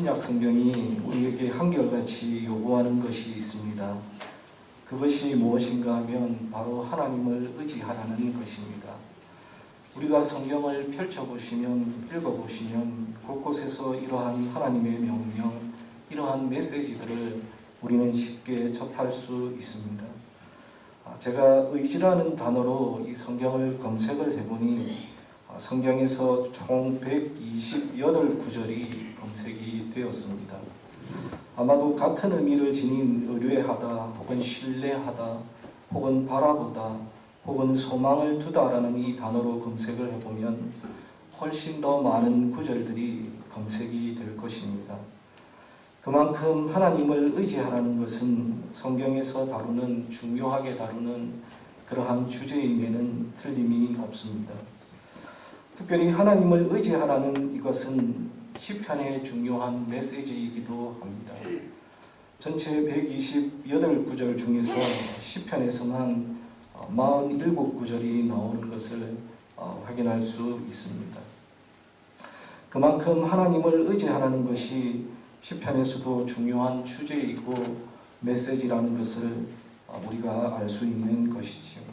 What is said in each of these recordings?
신약 성경이 우리에게 한결같이 요구하는 것이 있습니다. 그것이 무엇인가 하면 바로 하나님을 의지하라는 것입니다. 우리가 성경을 펼쳐보시면, 읽어보시면 곳곳에서 이러한 하나님의 명령, 이러한 메시지들을 우리는 쉽게 접할 수 있습니다. 제가 의지라는 단어로 이 성경을 검색을 해보니 성경에서 총 128구절이 검색이 되었습니다. 아마도 같은 의미를 지닌 의뢰하다, 혹은 신뢰하다, 혹은 바라보다, 혹은 소망을 두다라는 이 단어로 검색을 해보면 훨씬 더 많은 구절들이 검색이 될 것입니다. 그만큼 하나님을 의지하라는 것은 성경에서 중요하게 다루는 그러한 주제임에는 틀림이 없습니다. 특별히 하나님을 의지하라는 이것은 시편의 중요한 메시지이기도 합니다. 전체 128구절 중에서 시편에서만 47구절이 나오는 것을 확인할 수 있습니다. 그만큼 하나님을 의지하라는 것이 시편에서도 중요한 주제이고 메시지라는 것을 우리가 알 수 있는 것이지요.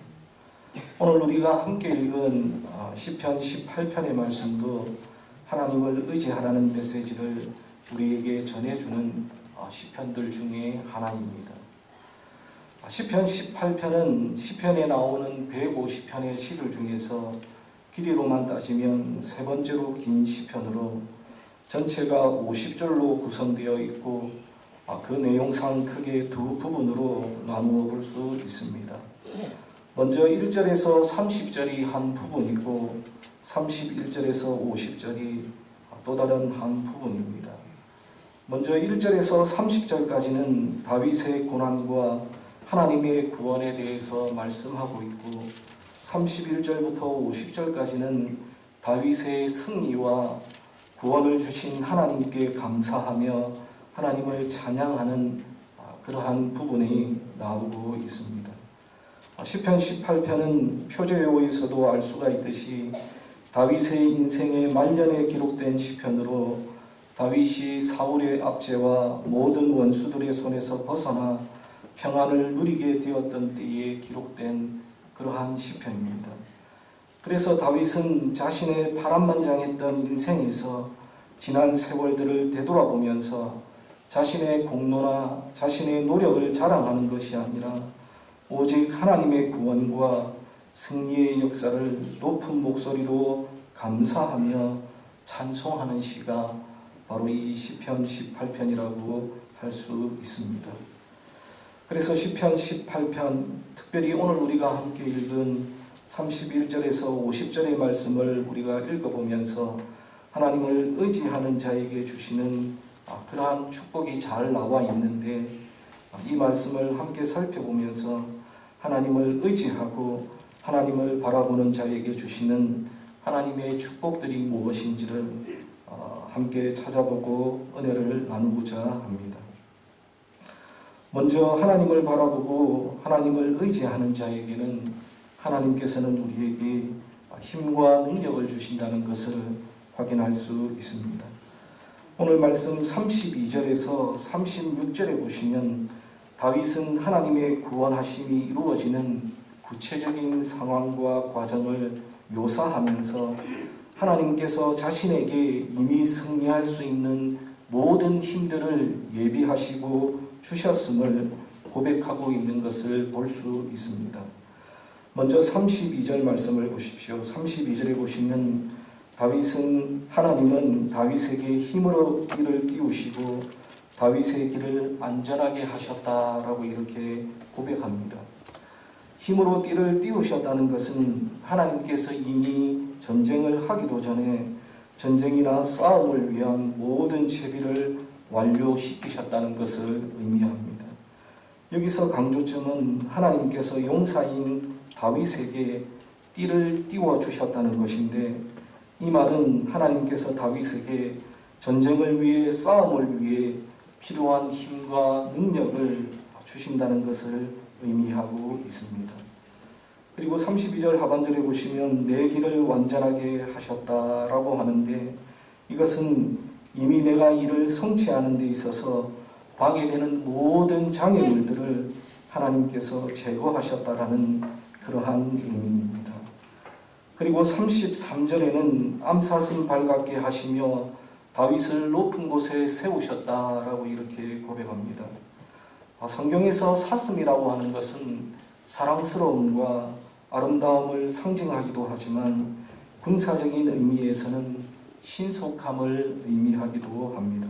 오늘 우리가 함께 읽은 시편 18편의 말씀도 하나님을 의지하라는 메시지를 우리에게 전해주는 시편들 중에 하나입니다. 시편 18편은 시편에 나오는 150편의 시들 중에서 길이로만 따지면 세 번째로 긴 시편으로 전체가 50절로 구성되어 있고 그 내용상 크게 두 부분으로 나누어 볼 수 있습니다. 먼저 1절에서 30절이 한 부분이고 31절에서 50절이 또 다른 한 부분입니다. 먼저 1절에서 30절까지는 다윗의 고난과 하나님의 구원에 대해서 말씀하고 있고 31절부터 50절까지는 다윗의 승리와 구원을 주신 하나님께 감사하며 하나님을 찬양하는 그러한 부분이 나오고 있습니다. 시편 18편은 표제어에서도 알 수가 있듯이 다윗의 인생의 말년에 기록된 시편으로 다윗이 사울의 압제와 모든 원수들의 손에서 벗어나 평안을 누리게 되었던 때에 기록된 그러한 시편입니다. 그래서 다윗은 자신의 파란만장했던 인생에서 지난 세월들을 되돌아보면서 자신의 공로나 자신의 노력을 자랑하는 것이 아니라 오직 하나님의 구원과 승리의 역사를 높은 목소리로 감사하며 찬송하는 시가 바로 이 시편 18편이라고 할 수 있습니다. 그래서 시편 18편, 특별히 오늘 우리가 함께 읽은 31절에서 50절의 말씀을 우리가 읽어보면서 하나님을 의지하는 자에게 주시는 그러한 축복이 잘 나와 있는데 이 말씀을 함께 살펴보면서 하나님을 의지하고 하나님을 바라보는 자에게 주시는 하나님의 축복들이 무엇인지를 함께 찾아보고 은혜를 나누고자 합니다. 먼저 하나님을 바라보고 하나님을 의지하는 자에게는 하나님께서는 우리에게 힘과 능력을 주신다는 것을 확인할 수 있습니다. 오늘 말씀 32절에서 36절에 보시면 다윗은 하나님의 구원하심이 이루어지는 구체적인 상황과 과정을 묘사하면서 하나님께서 자신에게 이미 승리할 수 있는 모든 힘들을 예비하시고 주셨음을 고백하고 있는 것을 볼 수 있습니다. 먼저 32절 말씀을 보십시오. 32절에 보시면 하나님은 다윗에게 힘으로 띠를 띄우시고 다윗의 길을 안전하게 하셨다라고 이렇게 고백합니다. 힘으로 띠를 띄우셨다는 것은 하나님께서 이미 전쟁을 하기도 전에 전쟁이나 싸움을 위한 모든 채비를 완료시키셨다는 것을 의미합니다. 여기서 강조점은 하나님께서 용사인 다윗에게 띠를 띄워주셨다는 것인데 이 말은 하나님께서 다윗에게 전쟁을 위해 싸움을 위해 필요한 힘과 능력을 주신다는 것을 의미하고 있습니다. 그리고 32절 하반절에 보시면 내 길을 완전하게 하셨다라고 하는데 이것은 이미 내가 이를 성취하는 데 있어서 방해되는 모든 장애물들을 하나님께서 제거하셨다라는 그러한 의미입니다. 그리고 33절에는 암사슴 발같게 하시며 다윗을 높은 곳에 세우셨다라고 이렇게 고백합니다. 성경에서 사슴이라고 하는 것은 사랑스러움과 아름다움을 상징하기도 하지만 군사적인 의미에서는 신속함을 의미하기도 합니다.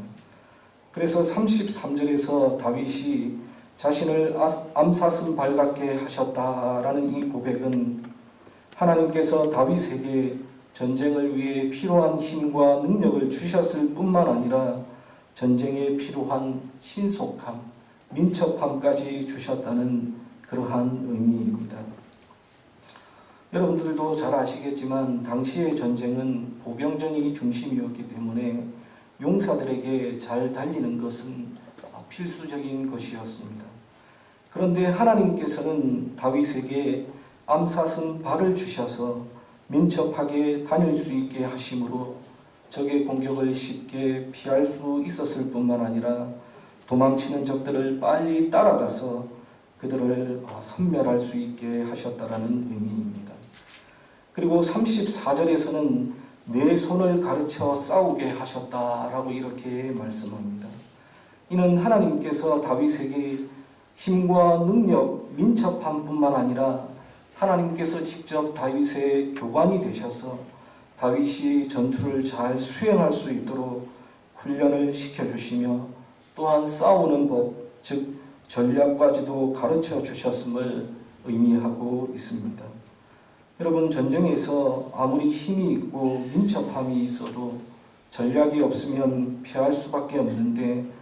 그래서 33절에서 다윗이 자신을 암사슴 발같게 하셨다라는 이 고백은 하나님께서 다윗에게 전쟁을 위해 필요한 힘과 능력을 주셨을 뿐만 아니라 전쟁에 필요한 신속함, 민첩함까지 주셨다는 그러한 의미입니다. 여러분들도 잘 아시겠지만 당시의 전쟁은 보병전이 중심이었기 때문에 용사들에게 잘 달리는 것은 필수적인 것이었습니다. 그런데 하나님께서는 다윗에게 암사슴 발을 주셔서 민첩하게 다닐 수 있게 하심으로 적의 공격을 쉽게 피할 수 있었을 뿐만 아니라 도망치는 적들을 빨리 따라가서 그들을 섬멸할 수 있게 하셨다라는 의미입니다. 그리고 34절에서는 내 손을 가르쳐 싸우게 하셨다라고 이렇게 말씀합니다. 이는 하나님께서 다윗에게 힘과 능력, 민첩함뿐만 아니라 하나님께서 직접 다윗의 교관이 되셔서 다윗이 전투를 잘 수행할 수 있도록 훈련을 시켜주시며 또한 싸우는 법, 즉 전략까지도 가르쳐 주셨음을 의미하고 있습니다. 여러분, 전쟁에서 아무리 힘이 있고 민첩함이 있어도 전략이 없으면 피할 수밖에 없는데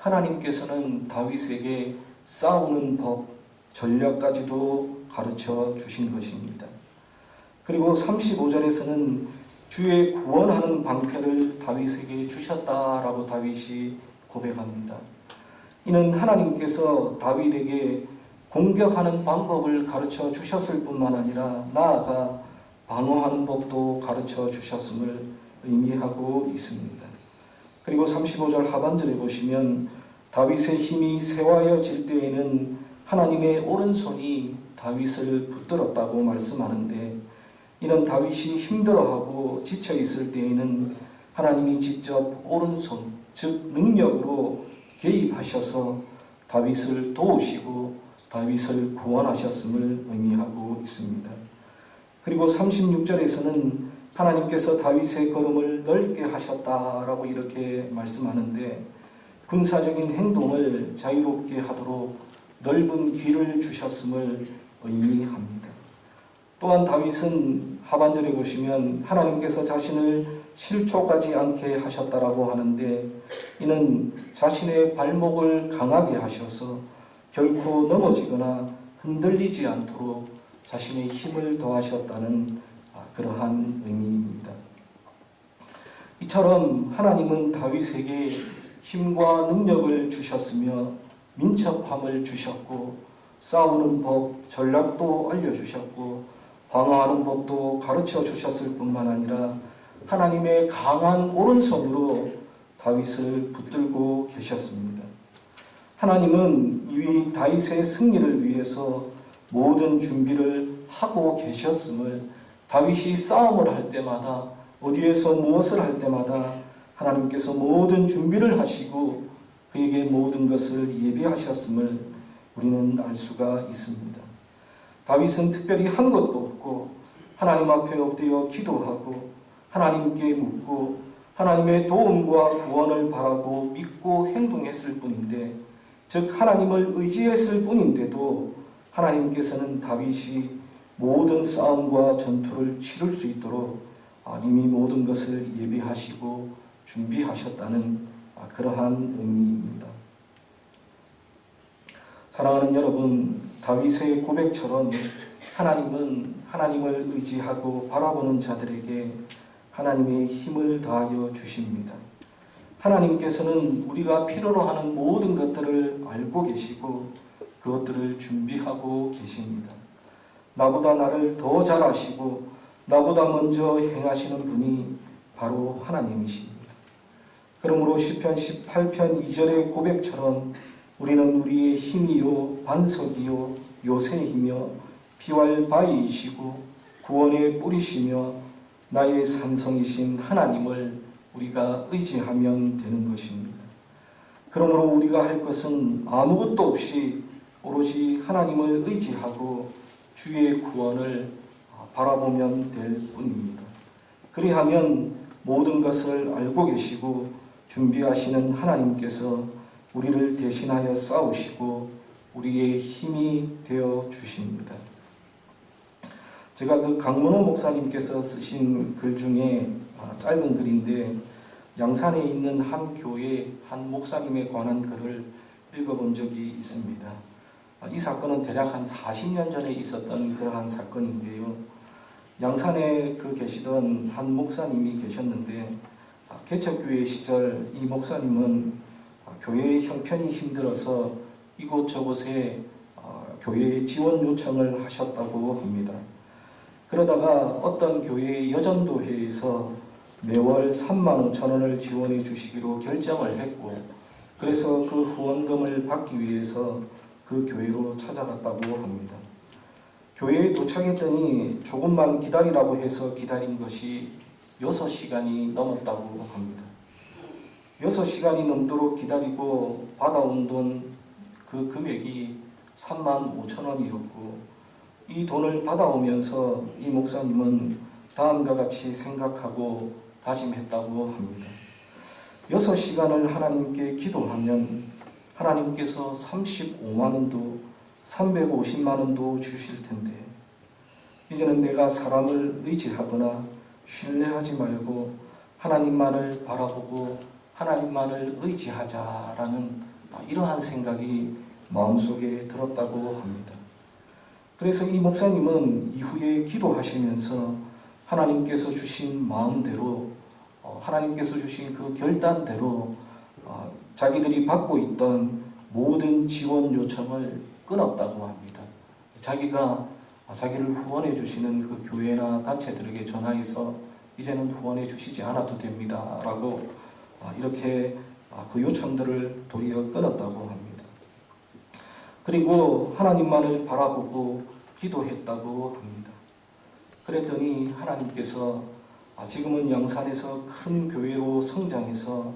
하나님께서는 다윗에게 싸우는 법, 전략까지도 가르쳐 주신 것입니다. 그리고 35절에서는 주의 구원하는 방패를 다윗에게 주셨다라고 다윗이 고백합니다. 이는 하나님께서 다윗에게 공격하는 방법을 가르쳐 주셨을 뿐만 아니라 나아가 방어하는 법도 가르쳐 주셨음을 의미하고 있습니다. 그리고 35절 하반절에 보시면 다윗의 힘이 세워질 때에는 하나님의 오른손이 다윗을 붙들었다고 말씀하는데 이는 다윗이 힘들어하고 지쳐있을 때에는 하나님이 직접 오른손, 즉 능력으로 개입하셔서 다윗을 도우시고 다윗을 구원하셨음을 의미하고 있습니다. 그리고 36절에서는 하나님께서 다윗의 걸음을 넓게 하셨다라고 이렇게 말씀하는데 군사적인 행동을 자유롭게 하도록 넓은 길을 주셨음을 의미합니다. 또한 다윗은 하반절에 보시면 하나님께서 자신을 실족하지 않게 하셨다라고 하는데 이는 자신의 발목을 강하게 하셔서 결코 넘어지거나 흔들리지 않도록 자신의 힘을 더하셨다는 그러한 의미입니다. 이처럼 하나님은 다윗에게 힘과 능력을 주셨으며 민첩함을 주셨고 싸우는 법, 전략도 알려주셨고 방어하는 법도 가르쳐 주셨을 뿐만 아니라 하나님의 강한 오른손으로 다윗을 붙들고 계셨습니다. 하나님은 이미 다윗의 승리를 위해서 모든 준비를 하고 계셨음을 다윗이 싸움을 할 때마다 어디에서 무엇을 할 때마다 하나님께서 모든 준비를 하시고 그에게 모든 것을 예비하셨음을 우리는 알 수가 있습니다. 다윗은 특별히 한 것도 없고 하나님 앞에 엎드려 기도하고 하나님께 묻고 하나님의 도움과 구원을 바라고 믿고 행동했을 뿐인데 즉 하나님을 의지했을 뿐인데도 하나님께서는 다윗이 모든 싸움과 전투를 치를 수 있도록 이미 모든 것을 예비하시고 준비하셨다는 그러한 의미입니다. 사랑하는 여러분, 다윗의 고백처럼 하나님은 하나님을 의지하고 바라보는 자들에게 하나님의 힘을 다하여 주십니다. 하나님께서는 우리가 필요로 하는 모든 것들을 알고 계시고 그것들을 준비하고 계십니다. 나보다 나를 더 잘 아시고 나보다 먼저 행하시는 분이 바로 하나님이십니다. 그러므로 시편 18편 2절의 고백처럼 우리는 우리의 힘이요 반석이요 요새이며 피할 바위이시고 구원의 뿌리시며 나의 산성이신 하나님을 우리가 의지하면 되는 것입니다. 그러므로 우리가 할 것은 아무것도 없이 오로지 하나님을 의지하고 주의 구원을 바라보면 될 뿐입니다. 그리하면 모든 것을 알고 계시고 준비하시는 하나님께서 우리를 대신하여 싸우시고 우리의 힘이 되어 주십니다. 제가 그 강문호 목사님께서 쓰신 글 중에 짧은 글인데 양산에 있는 한 교회 한 목사님에 관한 글을 읽어본 적이 있습니다. 이 사건은 대략 한 40년 전에 있었던 그러한 사건인데요. 양산에 계시던 한 목사님이 계셨는데 개척교회 시절 이 목사님은 교회의 형편이 힘들어서 이곳저곳에 교회에 지원 요청을 하셨다고 합니다. 그러다가 어떤 교회의 여전도회에서 매월 35,000원을 지원해 주시기로 결정을 했고, 그래서 그 후원금을 받기 위해서 그 교회로 찾아갔다고 합니다. 교회에 도착했더니 조금만 기다리라고 해서 기다린 것이 6시간이 넘었다고 합니다. 6시간이 넘도록 기다리고 받아온 돈 그 금액이 35,000원이었고 이 돈을 받아오면서 이 목사님은 다음과 같이 생각하고 다짐했다고 합니다. 6시간을 하나님께 기도하면 하나님께서 35만원도 350만원도 주실 텐데 이제는 내가 사람을 의지하거나 신뢰하지 말고 하나님만을 바라보고 하나님만을 의지하자라는 이러한 생각이 마음속에 들었다고 합니다. 그래서 이 목사님은 이후에 기도하시면서 하나님께서 주신 마음대로 하나님께서 주신 그 결단대로 자기들이 받고 있던 모든 지원 요청을 끊었다고 합니다. 자기가 자기를 후원해 주시는 그 교회나 단체들에게 전화해서 이제는 후원해 주시지 않아도 됩니다 라고 이렇게 그 요청들을 도리어 끊었다고 합니다. 그리고 하나님만을 바라보고 기도했다고 합니다. 그랬더니 하나님께서 지금은 양산에서 큰 교회로 성장해서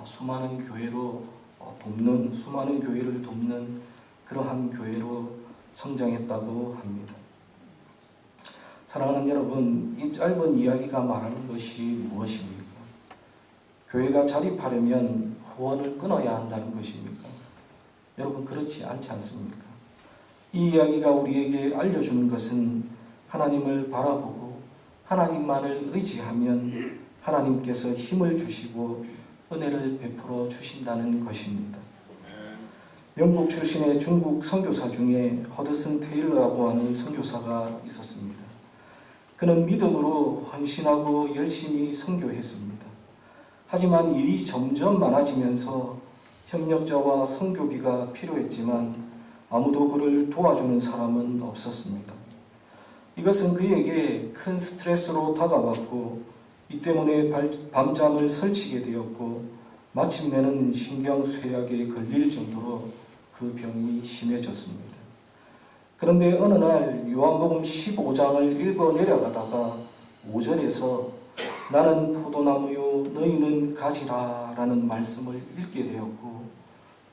수많은 교회를 돕는 그러한 교회로 성장했다고 합니다. 사랑하는 여러분, 이 짧은 이야기가 말하는 것이 무엇입니까? 교회가 자립하려면 후원을 끊어야 한다는 것입니까? 여러분, 그렇지 않지 않습니까? 이 이야기가 우리에게 알려주는 것은 하나님을 바라보고 하나님만을 의지하면 하나님께서 힘을 주시고 은혜를 베풀어 주신다는 것입니다. 영국 출신의 중국 선교사 중에 허드슨 테일러라고 하는 선교사가 있었습니다. 그는 믿음으로 헌신하고 열심히 선교했습니다. 하지만 일이 점점 많아지면서 협력자와 선교비가 필요했지만 아무도 그를 도와주는 사람은 없었습니다. 이것은 그에게 큰 스트레스로 다가왔고 이 때문에 밤잠을 설치게 되었고 마침내는 신경쇠약에 걸릴 정도로 그 병이 심해졌습니다. 그런데 어느 날 요한복음 15장을 읽어 내려가다가 5절에서 나는 포도나무요 너희는 가지라 라는 말씀을 읽게 되었고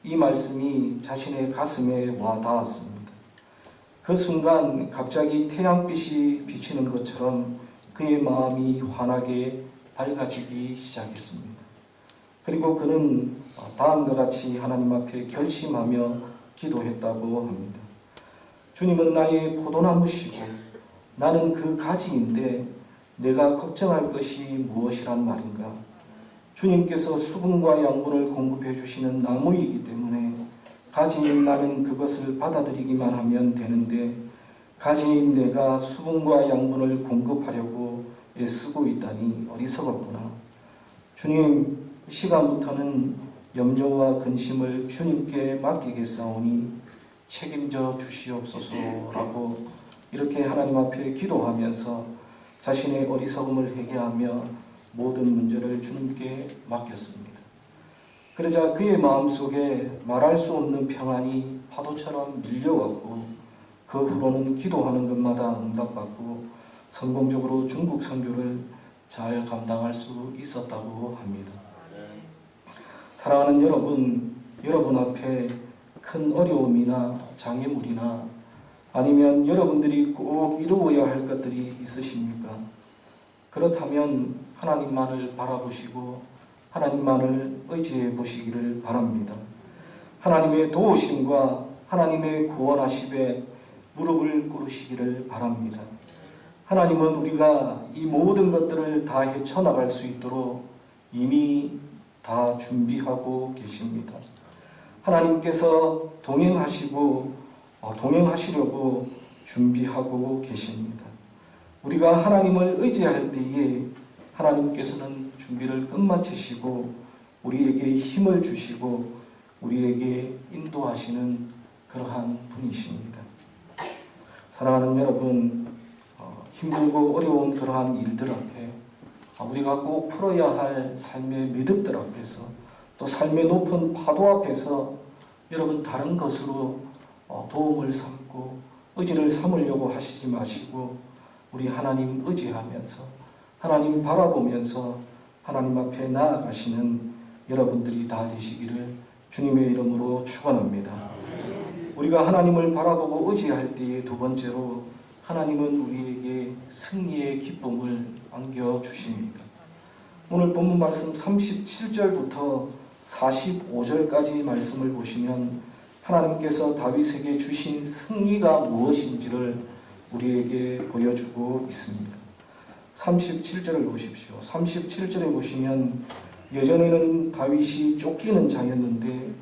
이 말씀이 자신의 가슴에 와 닿았습니다. 그 순간 갑자기 태양빛이 비치는 것처럼 그의 마음이 환하게 밝아지기 시작했습니다. 그리고 그는 다음과 같이 하나님 앞에 결심하며 기도했다고 합니다. 주님은 나의 포도나무시고 나는 그 가지인데 내가 걱정할 것이 무엇이란 말인가? 주님께서 수분과 양분을 공급해 주시는 나무이기 때문에 가지인 나는 그것을 받아들이기만 하면 되는데 가지인 내가 수분과 양분을 공급하려고 애쓰고 있다니 어리석었구나. 주님, 시간부터는 염려와 근심을 주님께 맡기겠사오니 책임져 주시옵소서라고 이렇게 하나님 앞에 기도하면서 자신의 어리석음을 회개하며 모든 문제를 주님께 맡겼습니다. 그러자 그의 마음속에 말할 수 없는 평안이 파도처럼 밀려왔고 그 후로는 기도하는 것마다 응답받고 성공적으로 중국 선교를 잘 감당할 수 있었다고 합니다. 사랑하는 여러분, 여러분 앞에 큰 어려움이나 장애물이나 아니면 여러분들이 꼭 이루어야 할 것들이 있으십니까? 그렇다면 하나님만을 바라보시고 하나님만을 의지해 보시기를 바랍니다. 하나님의 도우심과 하나님의 구원하심에 무릎을 꿇으시기를 바랍니다. 하나님은 우리가 이 모든 것들을 다 헤쳐나갈 수 있도록 이미 다 준비하고 계십니다. 하나님께서 동행하시려고 준비하고 계십니다. 우리가 하나님을 의지할 때에 하나님께서는 준비를 끝마치시고 우리에게 힘을 주시고 우리에게 인도하시는 그러한 분이십니다. 사랑하는 여러분, 힘들고 어려운 그러한 일들 앞에 우리가 꼭 풀어야 할 삶의 매듭들 앞에서 또 삶의 높은 파도 앞에서 여러분 다른 것으로 도움을 삼고 의지를 삼으려고 하시지 마시고 우리 하나님 의지하면서 하나님 바라보면서 하나님 앞에 나아가시는 여러분들이 다 되시기를 주님의 이름으로 축원합니다. 우리가 하나님을 바라보고 의지할 때에 두 번째로 하나님은 우리에게 승리의 기쁨을 안겨주십니다. 오늘 본문 말씀 37절부터 45절까지 말씀을 보시면 하나님께서 다윗에게 주신 승리가 무엇인지를 우리에게 보여주고 있습니다. 37절을 보십시오. 37절에 보시면 예전에는 다윗이 쫓기는 자였는데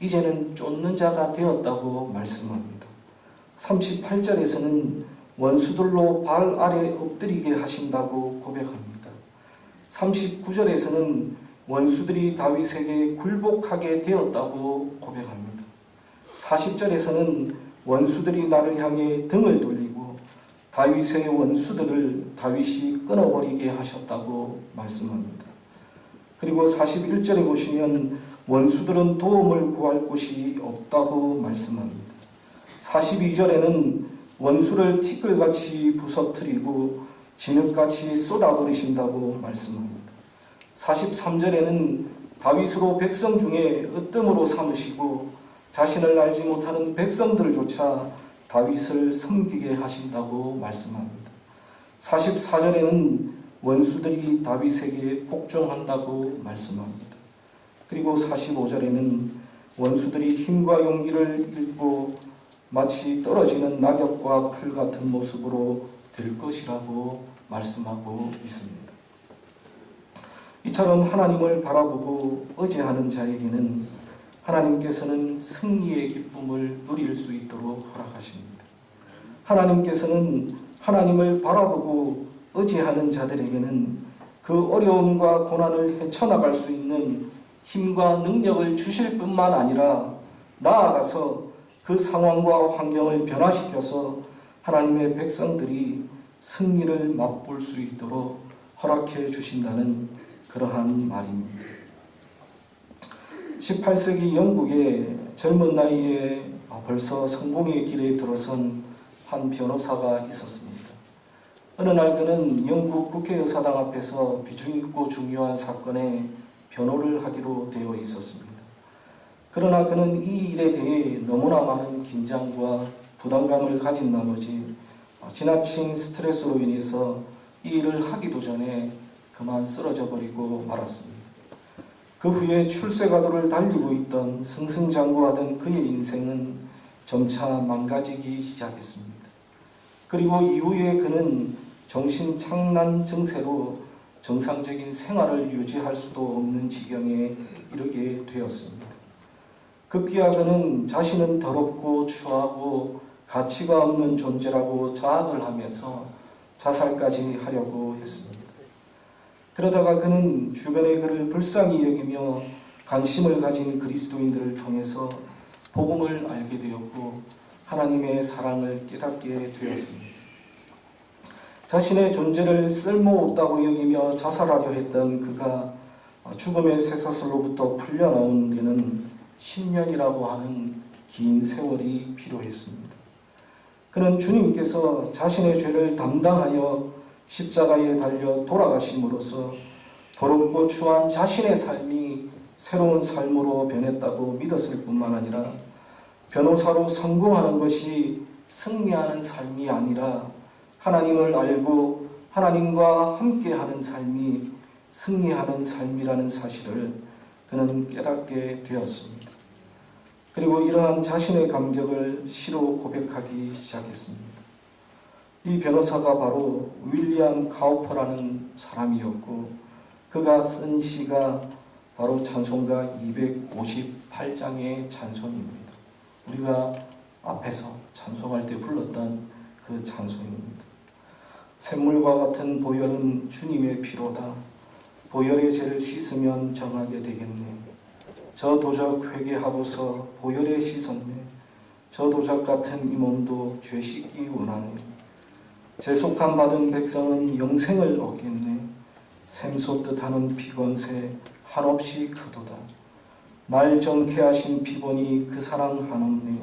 이제는 쫓는 자가 되었다고 말씀합니다. 38절에서는 원수들로 발 아래 엎드리게 하신다고 고백합니다. 39절에서는 원수들이 다윗에게 굴복하게 되었다고 고백합니다. 40절에서는 원수들이 나를 향해 등을 돌리고 다윗의 원수들을 다윗이 끊어버리게 하셨다고 말씀합니다. 그리고 41절에 보시면 원수들은 도움을 구할 곳이 없다고 말씀합니다. 42절에는 원수를 티끌같이 부서뜨리고 진흙같이 쏟아버리신다고 말씀합니다. 43절에는 다윗으로 백성 중에 으뜸으로 삼으시고 자신을 알지 못하는 백성들조차 다윗을 섬기게 하신다고 말씀합니다. 44절에는 원수들이 다윗에게 복종한다고 말씀합니다. 그리고 45절에는 원수들이 힘과 용기를 잃고 마치 떨어지는 낙엽과 풀 같은 모습으로 될 것이라고 말씀하고 있습니다. 이처럼 하나님을 바라보고 의지하는 자에게는 하나님께서는 승리의 기쁨을 누릴 수 있도록 허락하십니다. 하나님께서는 하나님을 바라보고 의지하는 자들에게는 그 어려움과 고난을 헤쳐나갈 수 있는 힘과 능력을 주실 뿐만 아니라 나아가서 그 상황과 환경을 변화시켜서 하나님의 백성들이 승리를 맛볼 수 있도록 허락해 주신다는 그러한 말입니다. 18세기 영국의 젊은 나이에 벌써 성공의 길에 들어선 한 변호사가 있었습니다. 어느 날 그는 영국 국회의사당 앞에서 비중 있고 중요한 사건에 변호를 하기로 되어 있었습니다. 그러나 그는 이 일에 대해 너무나 많은 긴장과 부담감을 가진 나머지 지나친 스트레스로 인해서 이 일을 하기도 전에 그만 쓰러져 버리고 말았습니다. 그 후에 출세가도를 달리고 있던 승승장구하던 그의 인생은 점차 망가지기 시작했습니다. 그리고 이후에 그는 정신착란 증세로 정상적인 생활을 유지할 수도 없는 지경에 이르게 되었습니다. 급기야 그는 자신은 더럽고 추하고 가치가 없는 존재라고 자학을 하면서 자살까지 하려고 했습니다. 그러다가 그는 주변의 그를 불쌍히 여기며 관심을 가진 그리스도인들을 통해서 복음을 알게 되었고 하나님의 사랑을 깨닫게 되었습니다. 자신의 존재를 쓸모없다고 여기며 자살하려 했던 그가 죽음의 쇠사슬로부터 풀려나온 데는 10년이라고 하는 긴 세월이 필요했습니다. 그는 주님께서 자신의 죄를 담당하여 십자가에 달려 돌아가심으로써 더럽고 추한 자신의 삶이 새로운 삶으로 변했다고 믿었을 뿐만 아니라 변호사로 성공하는 것이 승리하는 삶이 아니라 하나님을 알고 하나님과 함께하는 삶이 승리하는 삶이라는 사실을 그는 깨닫게 되었습니다. 그리고 이러한 자신의 감격을 시로 고백하기 시작했습니다. 이 변호사가 바로 윌리엄 카우퍼라는 사람이었고 그가 쓴 시가 바로 찬송가 258장의 찬송입니다. 우리가 앞에서 찬송할 때 불렀던 그 찬송입니다. 샘물과 같은 보혈은 주님의 피로다. 보혈의 죄를 씻으면 정하게 되겠네. 저 도적 회개하고서 보혈에 씻었네. 저 도적 같은 이 몸도 죄 씻기 원하네. 재속함 받은 백성은 영생을 얻겠네. 샘솟듯 하는 피건새 한없이 크도다. 날 정케 하신 피본이 그 사랑 한없네.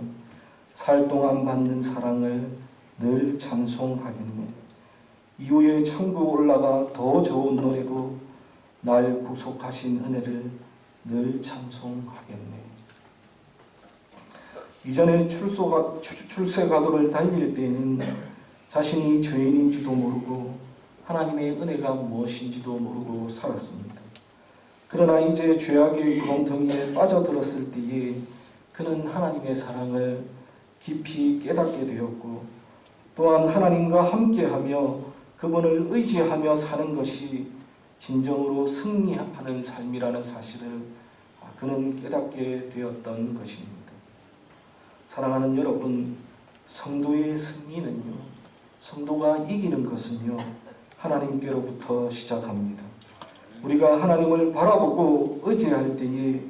살 동안 받는 사랑을 늘 찬송하겠네. 이후에 천국 올라가 더 좋은 노래로 날 구속하신 은혜를 늘 찬송하겠네. 이전에 출세가도를 달릴 때에는 자신이 죄인인지도 모르고 하나님의 은혜가 무엇인지도 모르고 살았습니다. 그러나 이제 죄악의 구렁텅이에 빠져들었을 때에 그는 하나님의 사랑을 깊이 깨닫게 되었고 또한 하나님과 함께하며 그분을 의지하며 사는 것이 진정으로 승리하는 삶이라는 사실을 그는 깨닫게 되었던 것입니다. 사랑하는 여러분, 성도의 승리는요, 성도가 이기는 것은요, 하나님께로부터 시작합니다. 우리가 하나님을 바라보고 의지할 때에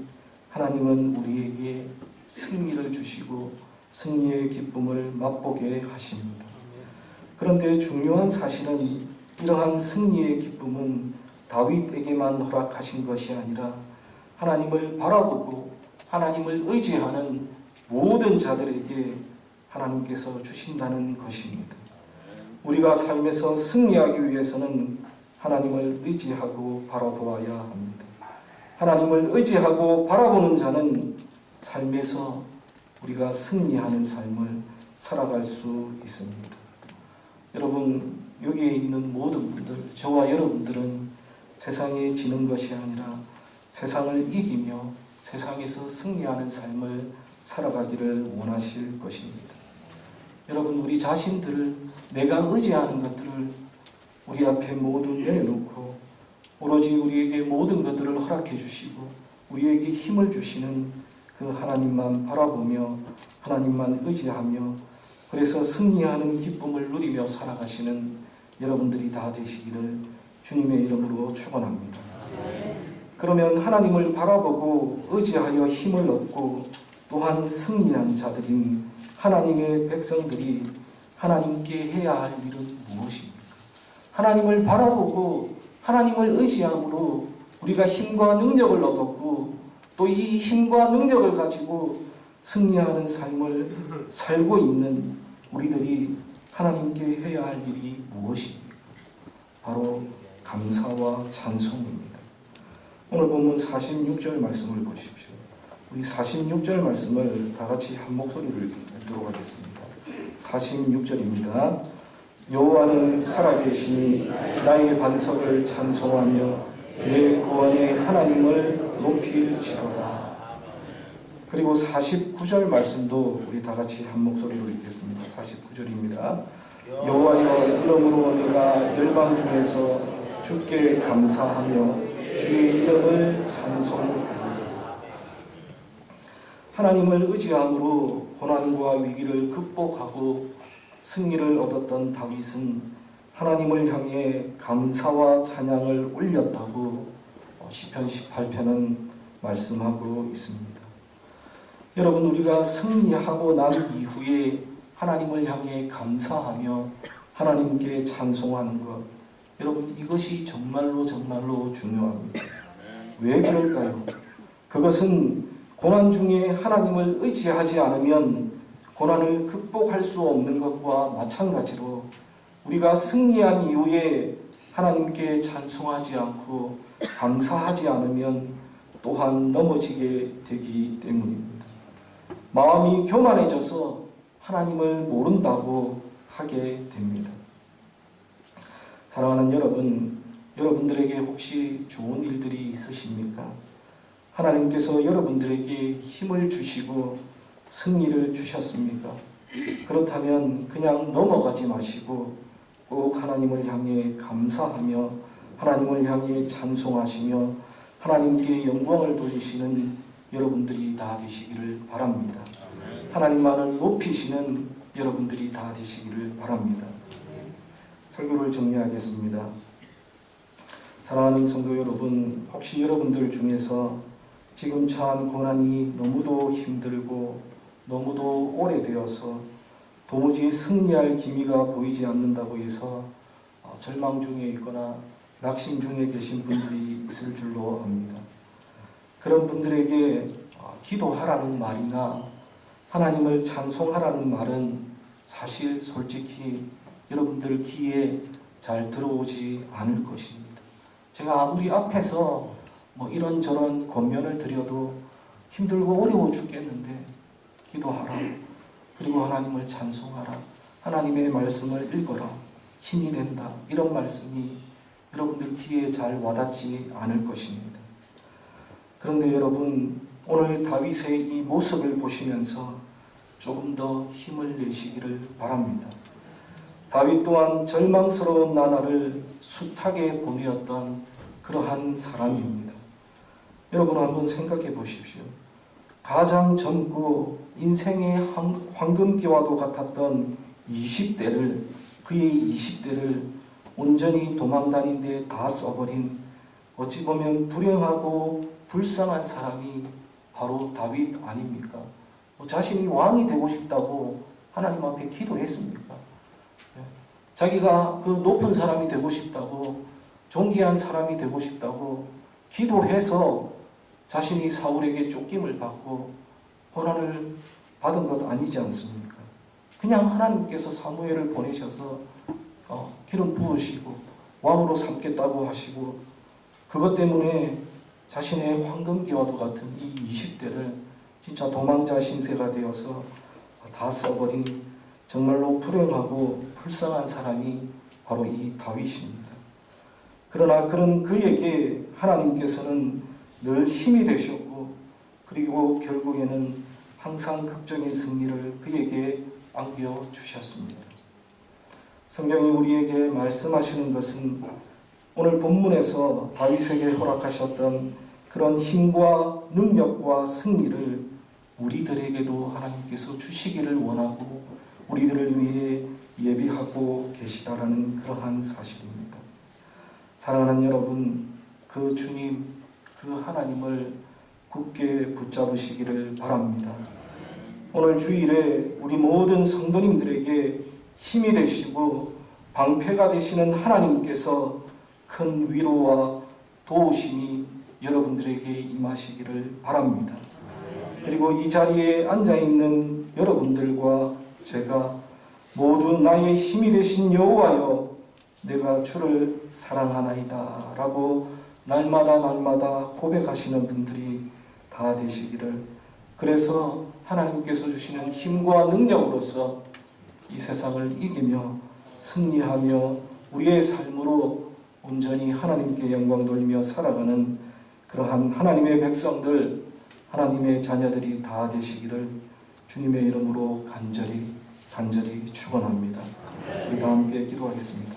하나님은 우리에게 승리를 주시고 승리의 기쁨을 맛보게 하십니다. 그런데 중요한 사실은 이러한 승리의 기쁨은 다윗에게만 허락하신 것이 아니라 하나님을 바라보고 하나님을 의지하는 모든 자들에게 하나님께서 주신다는 것입니다. 우리가 삶에서 승리하기 위해서는 하나님을 의지하고 바라보아야 합니다. 하나님을 의지하고 바라보는 자는 삶에서 우리가 승리하는 삶을 살아갈 수 있습니다. 여러분, 여기에 있는 모든 분들, 저와 여러분들은 세상에 지는 것이 아니라 세상을 이기며 세상에서 승리하는 삶을 살아가기를 원하실 것입니다. 여러분, 우리 자신들을, 내가 의지하는 것들을 우리 앞에 모두 내려놓고 오로지 우리에게 모든 것들을 허락해 주시고 우리에게 힘을 주시는 그 하나님만 바라보며 하나님만 의지하며 그래서 승리하는 기쁨을 누리며 살아가시는 여러분들이 다 되시기를 주님의 이름으로 축원합니다. 그러면 하나님을 바라보고 의지하여 힘을 얻고 또한 승리한 자들인 하나님의 백성들이 하나님께 해야 할 일은 무엇입니까? 하나님을 바라보고 하나님을 의지함으로 우리가 힘과 능력을 얻었고 또 이 힘과 능력을 가지고 승리하는 삶을 살고 있는 우리들이 하나님께 해야 할 일이 무엇입니까? 바로 감사와 찬송입니다. 오늘 본문 46절 말씀을 보십시오. 우리 46절 말씀을 다 같이 한 목소리로 읽도록 하겠습니다. 46절입니다. 여호와는 살아계시니 나의 반석을 찬송하며 내 구원의 하나님을 높일지로다. 그리고 49절 말씀도 우리 다 같이 한 목소리로 읽겠습니다. 49절입니다. 여호와여, 이러므로 내가 열방 중에서 주께 감사하며 주의 이름을 찬송합니다. 하나님을 의지함으로 고난과 위기를 극복하고 승리를 얻었던 다윗은 하나님을 향해 감사와 찬양을 올렸다고 시편 18편은 말씀하고 있습니다. 여러분, 우리가 승리하고 난 이후에 하나님을 향해 감사하며 하나님께 찬송하는 것, 여러분, 이것이 정말로 정말로 중요합니다. 왜 그럴까요? 그것은 고난 중에 하나님을 의지하지 않으면 고난을 극복할 수 없는 것과 마찬가지로 우리가 승리한 이후에 하나님께 찬송하지 않고 감사하지 않으면 또한 넘어지게 되기 때문입니다. 마음이 교만해져서 하나님을 모른다고 하게 됩니다. 사랑하는 여러분, 여러분들에게 혹시 좋은 일들이 있으십니까? 하나님께서 여러분들에게 힘을 주시고 승리를 주셨습니까? 그렇다면 그냥 넘어가지 마시고 꼭 하나님을 향해 감사하며 하나님을 향해 찬송하시며 하나님께 영광을 돌리시는 여러분들이 다 되시기를 바랍니다. 하나님만을 높이시는 여러분들이 다 되시기를 바랍니다. 설교를 정리하겠습니다. 사랑하는 성도 여러분, 혹시 여러분들 중에서 지금 처한 고난이 너무도 힘들고 너무도 오래되어서 도무지 승리할 기미가 보이지 않는다고 해서 절망 중에 있거나 낙심 중에 계신 분들이 있을 줄로 압니다. 그런 분들에게 기도하라는 말이나 하나님을 찬송하라는 말은 사실 솔직히 여러분들 귀에 잘 들어오지 않을 것입니다. 제가 아무리 앞에서 이런저런 권면을 드려도 힘들고 어려워 죽겠는데 기도하라. 그리고 하나님을 찬송하라. 하나님의 말씀을 읽어라. 힘이 된다. 이런 말씀이 여러분들 귀에 잘 와닿지 않을 것입니다. 그런데 여러분, 오늘 다윗의 이 모습을 보시면서 조금 더 힘을 내시기를 바랍니다. 다윗 또한 절망스러운 나날을 숱하게 보내었던 그러한 사람입니다. 여러분 한번 생각해 보십시오. 가장 젊고 인생의 황금기와도 같았던 20대를, 그의 20대를 온전히 도망다닌 데 다 써버린 어찌 보면 불행하고 불쌍한 사람이 바로 다윗 아닙니까? 자신이 왕이 되고 싶다고 하나님 앞에 기도했습니까? 자기가 그 높은 사람이 되고 싶다고, 존귀한 사람이 되고 싶다고 기도해서 자신이 사울에게 쫓김을 받고 고난을 받은 것 아니지 않습니까? 그냥 하나님께서 사무엘을 보내셔서 기름 부으시고 왕으로 삼겠다고 하시고 그것 때문에 자신의 황금기와도 같은 이 20대를 진짜 도망자 신세가 되어서 다 써버린 정말로 불행하고 불쌍한 사람이 바로 이 다윗입니다. 그러나 그런 그에게 하나님께서는 늘 힘이 되셨고 그리고 결국에는 항상 극적인 승리를 그에게 안겨주셨습니다. 성경이 우리에게 말씀하시는 것은 오늘 본문에서 다윗에게 허락하셨던 그런 힘과 능력과 승리를 우리들에게도 하나님께서 주시기를 원하고 우리들을 위해 예비하고 계시다라는 그러한 사실입니다. 사랑하는 여러분, 그 주님, 그 하나님을 굳게 붙잡으시기를 바랍니다. 오늘 주일에 우리 모든 성도님들에게 힘이 되시고 방패가 되시는 하나님께서 큰 위로와 도우심이 여러분들에게 임하시기를 바랍니다. 그리고 이 자리에 앉아있는 여러분들과 제가 모두 나의 힘이 되신 여호와여 내가 주를 사랑하나이다 라고 날마다 고백하시는 분들이 다 되시기를, 그래서 하나님께서 주시는 힘과 능력으로서 이 세상을 이기며 승리하며 우리의 삶으로 온전히 하나님께 영광 돌리며 살아가는 그러한 하나님의 백성들, 하나님의 자녀들이 다 되시기를 주님의 이름으로 간절히 축원합니다. 우리 다 함께 기도하겠습니다.